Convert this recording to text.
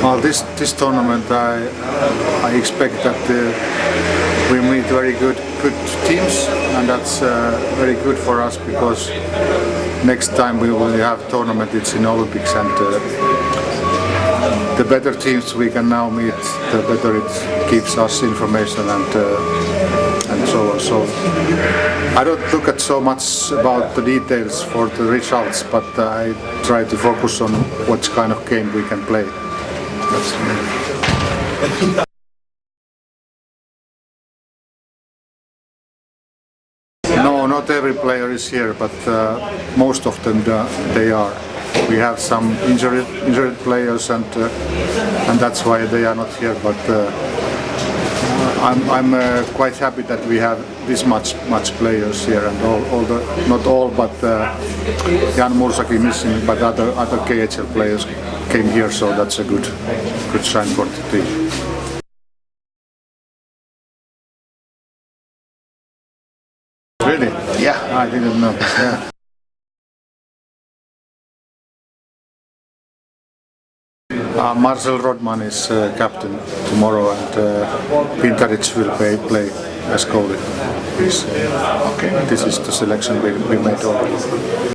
Well, this tournament, I expect that we meet very good teams, and that's very good for us because next time we will have tournament. It's in Olympics, and the better teams we can now meet, the better it gives us information and so on. So I don't look at so much about the details for the results, but I try to focus on what kind of game we can play. No, not every player is here, but most of them they are. We have some injured players, and that's why they are not here. But I'm quite happy that we have this much players here, and not all, but Jan Mursaki missing, but other KHL players came here, so that's a good sign for the team. Really? Yeah. I didn't know. Yeah. Marcel Rodman is captain tomorrow, and Pintaric will play as goalie. Okay. This is the selection we made already.